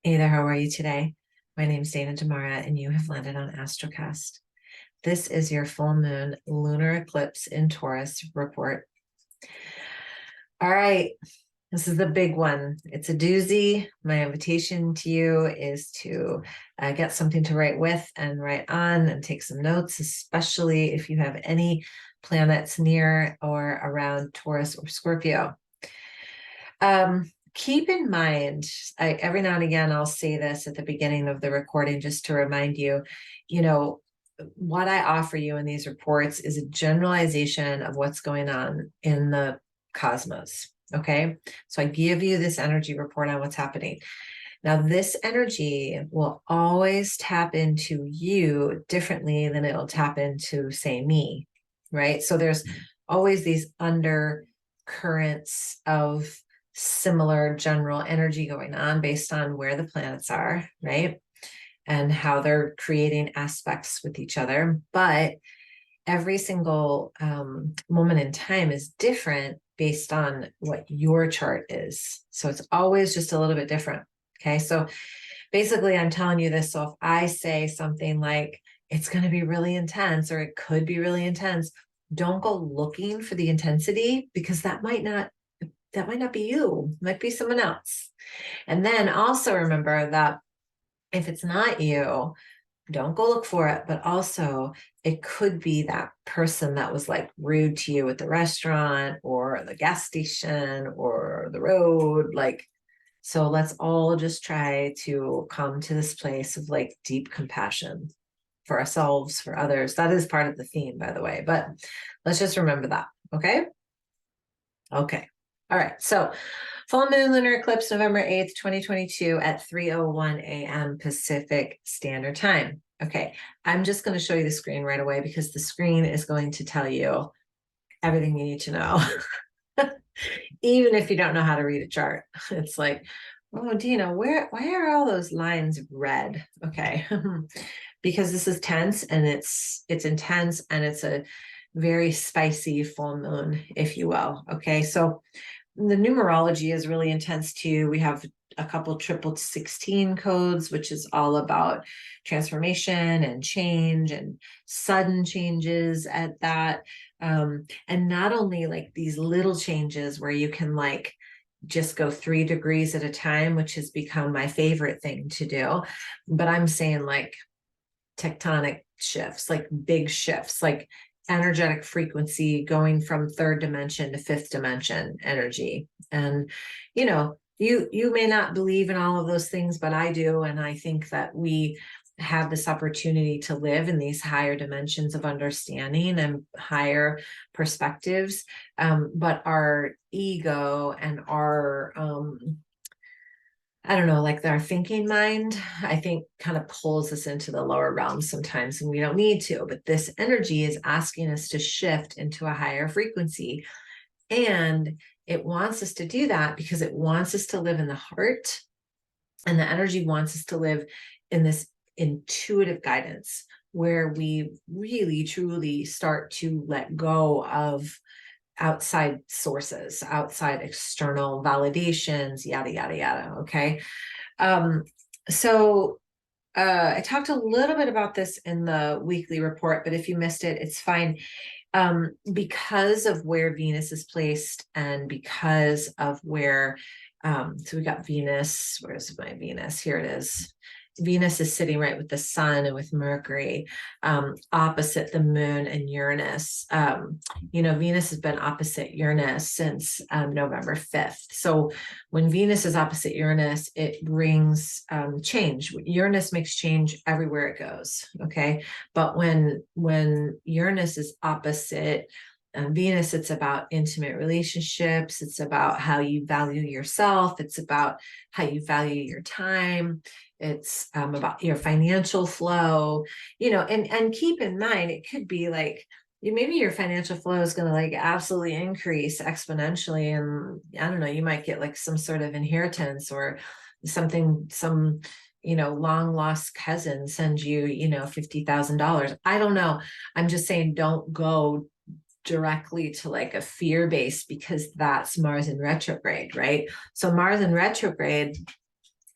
Hey there, how are you today? My name is Dana Damara, and you have landed on Astrocast. This is your full moon lunar eclipse in Taurus report. All right, this is the big one. It's a doozy. My invitation to you is to get something to write with and write on and take some notes, especially if you have any planets near or around Taurus or Scorpio. Keep in mind, every now and again, I'll say this at the beginning of the recording just to remind you, you know, what I offer you in these reports is a generalization of what's going on in the cosmos. Okay. So I give you this energy report on what's happening. Now, this energy will always tap into you differently than it'll tap into, say, me. Right. So there's always these undercurrents of similar general energy going on based on where the planets are, right? And how they're creating aspects with each other. But every single moment in time is different based on what your chart is. So it's always just a little bit different. Okay. So basically, I'm telling you this. So if I say something like, it's going to be really intense, or it could be really intense, don't go looking for the intensity, because that might not be you. It might be someone else. And then also remember that if it's not you, don't go look for it. But also, it could be that person that was like rude to you at the restaurant or the gas station or the road. So let's all just try to come to this place of like deep compassion for ourselves, for others. That is part of the theme, by the way, but let's just remember that. Okay. Okay. All right. So full moon lunar eclipse, November 8th, 2022 at 3:01 a.m. Pacific Standard Time. Okay. I'm just going to show you the screen right away because the screen is going to tell you everything you need to know. Even if you don't know how to read a chart. It's like, oh, Dina, why are all those lines red? Okay. Because this is tense, and it's intense, and it's a very spicy full moon, if you will. Okay. So the numerology is really intense too. We have a couple triple 16 codes, which is all about transformation and change and sudden changes at that. And not only like these little changes where you can like just go 3 degrees at a time, which has become my favorite thing to do, but I'm saying like tectonic shifts, like big shifts, like energetic frequency going from third dimension to fifth dimension energy. And you may not believe in all of those things, but I do. And I think that we have this opportunity to live in these higher dimensions of understanding and higher perspectives. But our ego and our I don't know, like our thinking mind, I think kind of pulls us into the lower realms sometimes, and we don't need to. But this energy is asking us to shift into a higher frequency. And it wants us to do that because it wants us to live in the heart. And the energy wants us to live in this intuitive guidance where we really, truly start to let go of outside sources, outside external validations, yada, yada, yada. Okay. Um, so I talked a little bit about this in the weekly report, but if you missed it, it's fine. Because of where Venus is placed and because of where, so we got Venus, where's my Venus? Here it is. Venus is sitting right with the sun and with Mercury, opposite the moon and Uranus. Venus has been opposite Uranus since November 5th. So when Venus is opposite Uranus, it brings change. Uranus makes change everywhere it goes. Okay. But when Uranus is opposite Venus, it's about intimate relationships. It's about how you value yourself. It's about how you value your time. It's about your financial flow, and keep in mind, it could be like, maybe your financial flow is going to like absolutely increase exponentially. And I don't know, you might get like some sort of inheritance or something, some, long lost cousin sends you, $50,000. I don't know. I'm just saying, don't go directly to like a fear base, because that's Mars in retrograde, right? So Mars in retrograde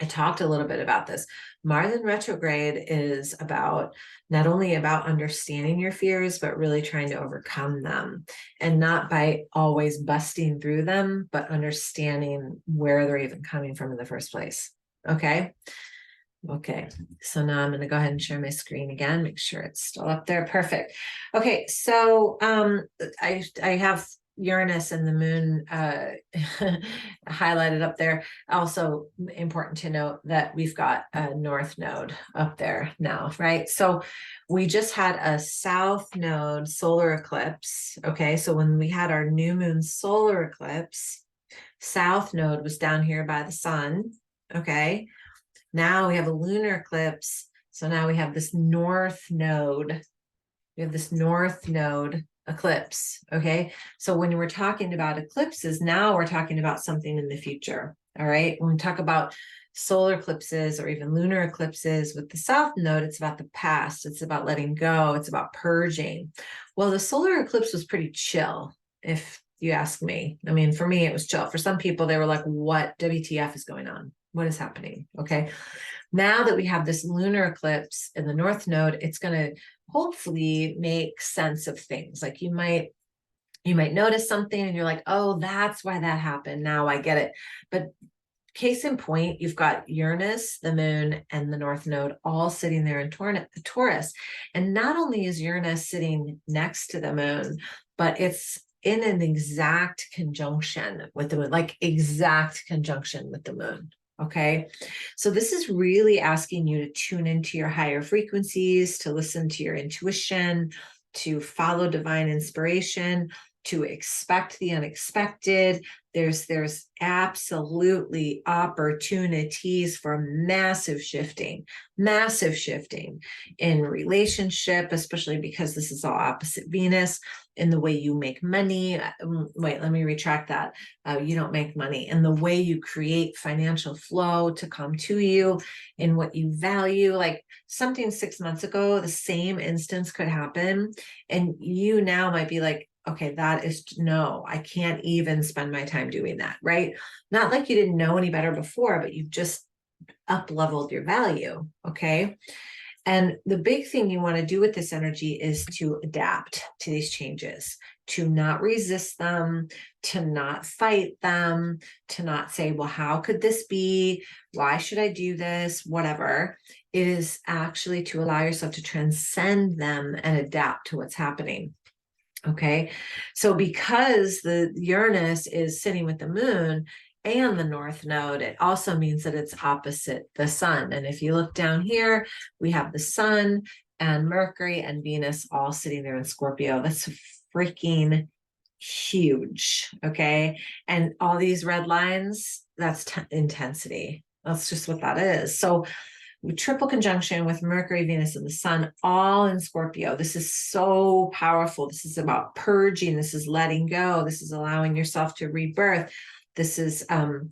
I talked a little bit about this. Mars in retrograde is about not only about understanding your fears, but really trying to overcome them, and not by always busting through them, but understanding where they're even coming from in the first place. Okay. Okay, so now I'm going to go ahead and share my screen again, make sure it's still up there. Perfect. Okay, so I have Uranus and the moon highlighted up there. Also important to note that we've got a north node up there now, right? So we just had a south node solar eclipse. Okay, so when we had our new moon solar eclipse, south node was down here by the sun. Okay, now we have a lunar eclipse. So now we have this north node. We have this north node eclipse. Okay. So when we're talking about eclipses, now we're talking about something in the future. All right. When we talk about solar eclipses or even lunar eclipses with the south node, it's about the past. It's about letting go. It's about purging. Well, the solar eclipse was pretty chill, if you ask me. I mean, for me, it was chill. For some people, they were like, what WTF is going on? What is happening? Okay. Now that we have this lunar eclipse in the north node, it's going to hopefully make sense of things. Like you might notice something and you're like, oh, that's why that happened. Now I get it. But case in point, you've got Uranus, the moon, and the north node all sitting there in Taurus. And not only is Uranus sitting next to the moon, but it's in an exact conjunction with the moon, like exact conjunction with the moon. Okay. So this is really asking you to tune into your higher frequencies, to listen to your intuition, to follow divine inspiration, to expect the unexpected. There's absolutely opportunities for massive shifting in relationship, especially because this is all opposite Venus, in the way you make money. Wait, let me retract that. You don't make money. In the way you create financial flow to come to you, in what you value. Like something 6 months ago, the same instance could happen. And you now might be like, okay, that is no, I can't even spend my time doing that, right? Not like you didn't know any better before, but you've just up leveled your value. Okay. And the big thing you want to do with this energy is to adapt to these changes, to not resist them, to not fight them, to not say, well, how could this be? Why should I do this? Whatever. It is actually to allow yourself to transcend them and adapt to what's happening. Okay. So because the Uranus is sitting with the moon and the north node, it also means that it's opposite the sun. And if you look down here, we have the sun and Mercury and Venus all sitting there in Scorpio. That's freaking huge. Okay. And all these red lines, that's intensity. That's just what that is. So triple conjunction with Mercury, Venus, and the Sun, all in Scorpio. This is so powerful. This is about purging. This is letting go. This is allowing yourself to rebirth. This is, and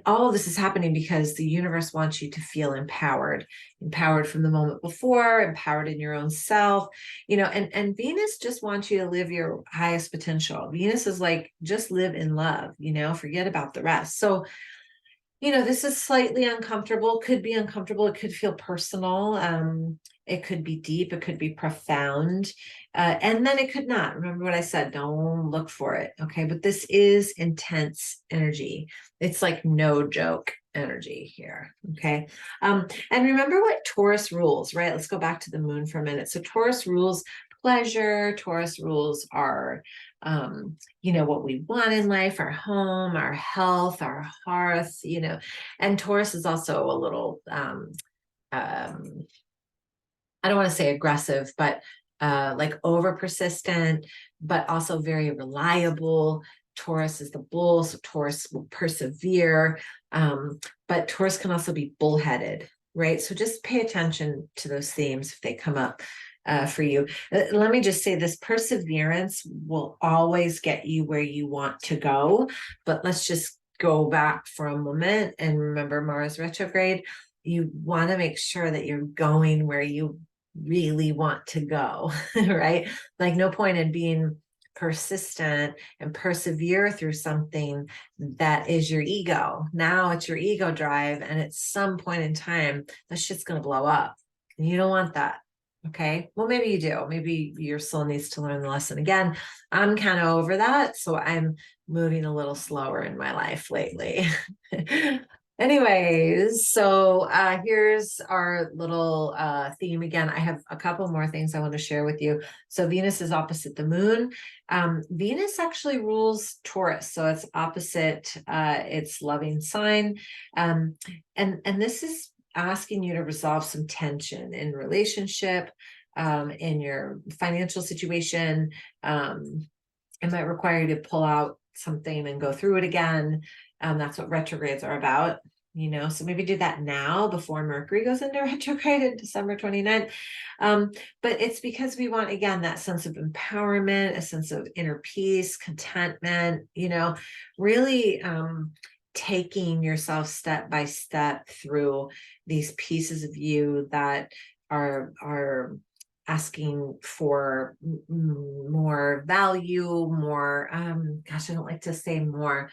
all of this is happening because the universe wants you to feel empowered from the moment before, empowered in your own self, and Venus just wants you to live your highest potential. Venus is like, just live in love, forget about the rest. So, this is slightly uncomfortable, could be uncomfortable. It could feel personal. It could be deep. It could be profound. And then it could not. Remember what I said, don't look for it. Okay. But this is intense energy. It's like no joke energy here. Okay. And remember what Taurus rules, right? Let's go back to the moon for a minute. So Taurus rules pleasure. Taurus rules are what we want in life, our home, our health, our hearth, and Taurus is also a little, I don't want to say aggressive, but like over persistent, but also very reliable. Taurus is the bull, so Taurus will persevere. But Taurus can also be bullheaded, right? So just pay attention to those themes if they come up for you. Let me just say this: perseverance will always get you where you want to go. But let's just go back for a moment and remember Mars retrograde. You want to make sure that you're going where you really want to go, right? Like no point in being persistent and persevere through something that is your ego. Now it's your ego drive, and at some point in time, that shit's going to blow up. And you don't want that. Okay. Well, maybe you do. Maybe your soul needs to learn the lesson again. I'm kind of over that. So I'm moving a little slower in my life lately. Anyways, so here's our little theme again. I have a couple more things I want to share with you. So Venus is opposite the moon. Venus actually rules Taurus, so it's opposite its loving sign. And this is asking you to resolve some tension in relationship, in your financial situation. It might require you to pull out something and go through it again. That's what retrogrades are about, so maybe do that now before Mercury goes into retrograde in December 29th. But it's because we want, again, that sense of empowerment, a sense of inner peace, contentment, really taking yourself step by step through these pieces of you that are asking for more value, more, gosh, I don't like to say more,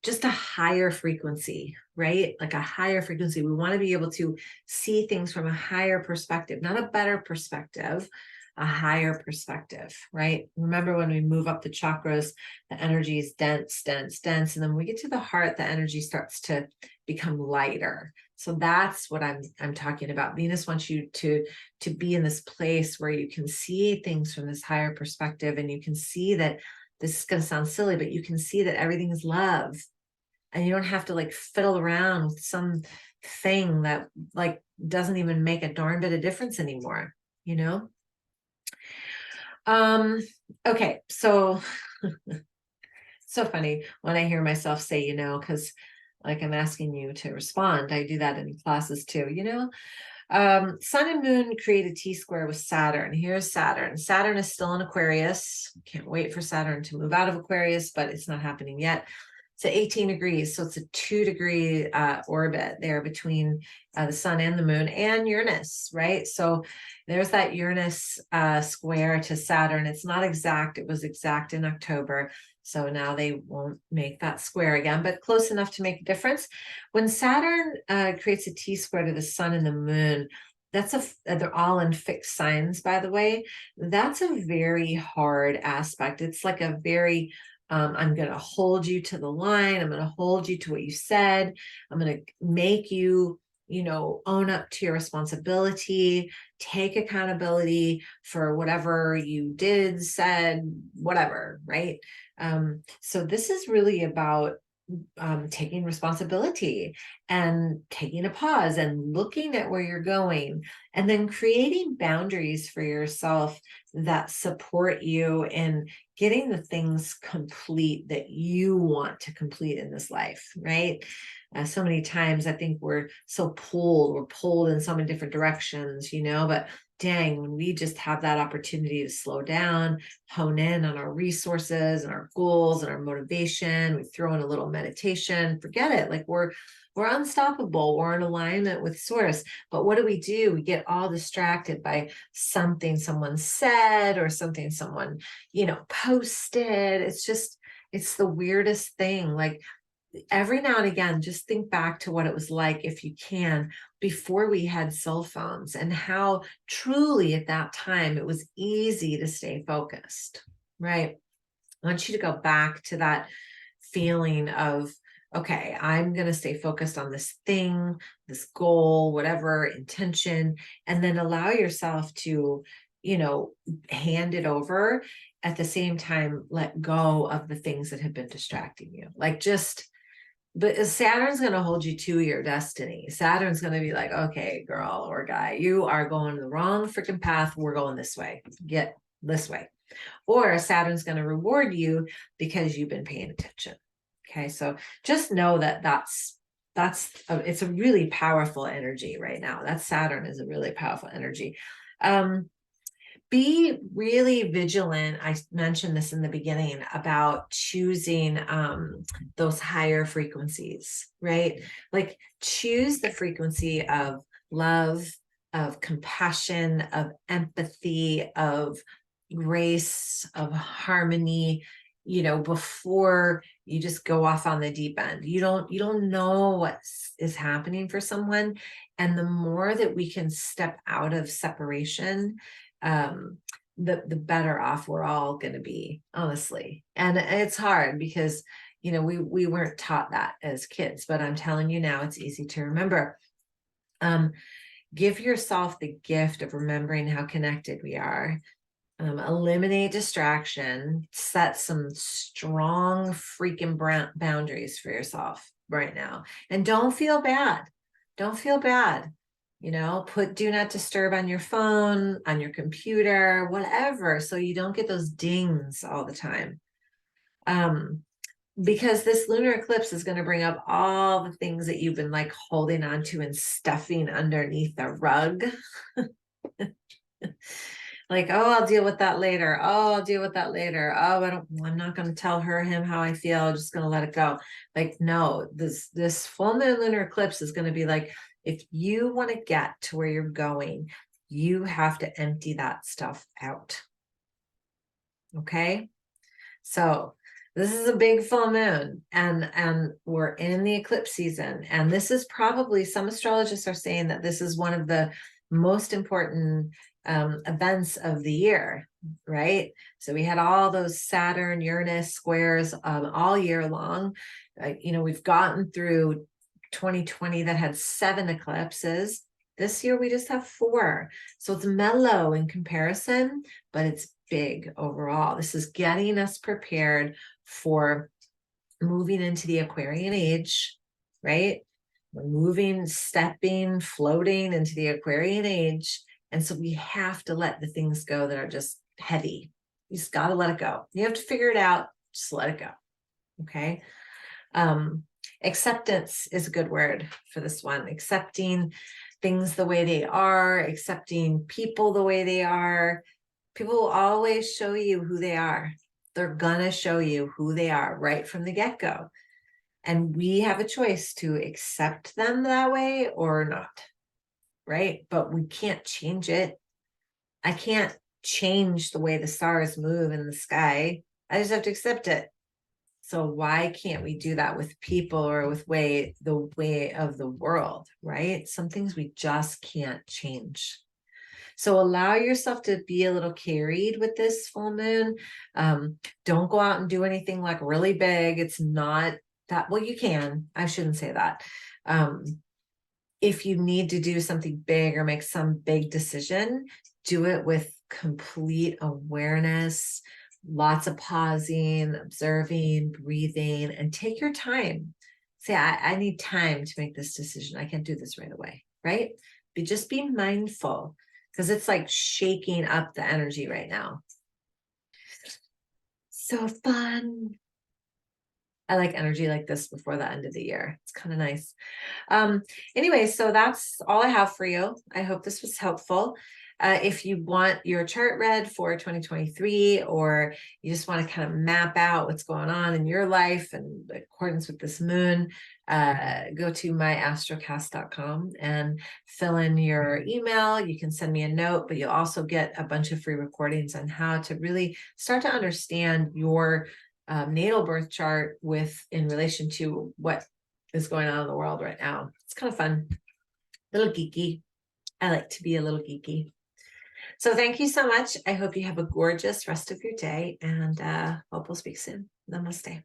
just a higher frequency, right? Like a higher frequency. We want to be able to see things from a higher perspective, not a better perspective, a higher perspective, right? Remember, when we move up the chakras, the energy is dense, dense, dense. And then when we get to the heart, the energy starts to become lighter. So that's what I'm talking about. Venus wants you to be in this place where you can see things from this higher perspective, and you can see that this is going to sound silly, but you can see that everything is love, and you don't have to like fiddle around with some thing that like doesn't even make a darn bit of difference anymore, Okay, so so funny when I hear myself say, because like I'm asking you to respond. I do that in classes too, Sun and Moon create a T-square with Saturn. Here's Saturn. Saturn is still in Aquarius. Can't wait for Saturn to move out of Aquarius, but it's not happening yet. It's at 18 degrees. So it's a 2-degree orbit there between the sun and the moon and Uranus, right? So there's that Uranus square to Saturn. It's not exact. It was exact in October. So now they won't make that square again, but close enough to make a difference. When Saturn creates a T-square to the sun and the moon, they're all in fixed signs, by the way. That's a very hard aspect. It's like a very, I'm going to hold you to the line. I'm going to hold you to what you said. I'm going to make you, own up to your responsibility, take accountability for whatever you did, said, whatever, right? So this is really about taking responsibility and taking a pause and looking at where you're going, and then creating boundaries for yourself that support you in getting the things complete that you want to complete in this life, right? So many times I think we're pulled in so many different directions, but dang, when we just have that opportunity to slow down, hone in on our resources and our goals and our motivation, we throw in a little meditation, forget it. Like we're unstoppable. We're in alignment with source. But what do? We get all distracted by something someone said or something someone, posted. It's the weirdest thing. Like every now and again, just think back to what it was like, if you can, before we had cell phones, and how truly at that time it was easy to stay focused, right? I want you to go back to that feeling of, okay, I'm going to stay focused on this thing, this goal, whatever intention, and then allow yourself to, hand it over. At the same time, let go of the things that have been distracting you. But Saturn's going to hold you to your destiny. Saturn's going to be like, okay, girl or guy, you are going the wrong freaking path. We're going this way. Get this way. Or Saturn's going to reward you because you've been paying attention. Okay. So just know it's a really powerful energy right now. That Saturn is a really powerful energy. Be really vigilant. I mentioned this in the beginning about choosing those higher frequencies, right? Like choose the frequency of love, of compassion, of empathy, of, grace, of harmony, before you just go off on the deep end. You don't know what is happening for someone. And the more that we can step out of separation, the better off we're all going to be, honestly. And it's hard because, we weren't taught that as kids, but I'm telling you now, it's easy to remember. Give yourself the gift of remembering how connected we are. Eliminate distraction, set some strong freaking boundaries for yourself right now. And don't feel bad. Don't feel bad. Put do not disturb on your phone, on your computer, whatever, so you don't get those dings all the time. Because this lunar eclipse is going to bring up all the things that you've been like holding on to and stuffing underneath the rug. Like, oh, I'll deal with that later. Oh, I'll deal with that later. Oh, I'm not going to tell him how I feel. I'm just going to let it go. Like, no, this full moon lunar eclipse is going to be like, if you want to get to where you're going, you have to empty that stuff out. Okay. So this is a big full moon, and we're in the eclipse season. And this is probably, some astrologists are saying that this is one of the most important events of the year, right? So we had all those Saturn, Uranus squares all year long. We've gotten through 2020 that had 7 eclipses. This year we just have 4. So it's mellow in comparison, but it's big overall. This is getting us prepared for moving into the Aquarian age, right? We're moving, stepping, floating into the Aquarian age. And so we have to let the things go that are just heavy. You just got to let it go. You have to figure it out. Just let it go. Okay. Acceptance is a good word for this one. Accepting things the way they are, accepting people the way they are. People will always show you who they are. They're gonna show you who they are right from the get-go. And we have a choice to accept them that way or not, right? But we can't change it. I can't change the way the stars move in the sky. I just have to accept it. So why can't we do that with people or with the way of the world, right? Some things we just can't change. So allow yourself to be a little carried with this full moon. Don't go out and do anything like really big. It's not that, well, you can, I shouldn't say that. If you need to do something big or make some big decision, do it with complete awareness, lots of pausing, observing, breathing, and take your time. Say, I need time to make this decision. I can't do this right away, right? But just be mindful, because it's like shaking up the energy right now. So fun. I like energy like this before the end of the year. It's kind of nice. Anyway, so that's all I have for you. I hope this was helpful. If you want your chart read for 2023, or you just want to kind of map out what's going on in your life in accordance with this moon, go to myastrocast.com and fill in your email. You can send me a note, but you'll also get a bunch of free recordings on how to really start to understand your natal birth chart in relation to what is going on in the world right now. It's kind of fun, a little geeky. I like to be a little geeky. So thank you so much. I hope you have a gorgeous rest of your day, and hope we'll speak soon. Namaste.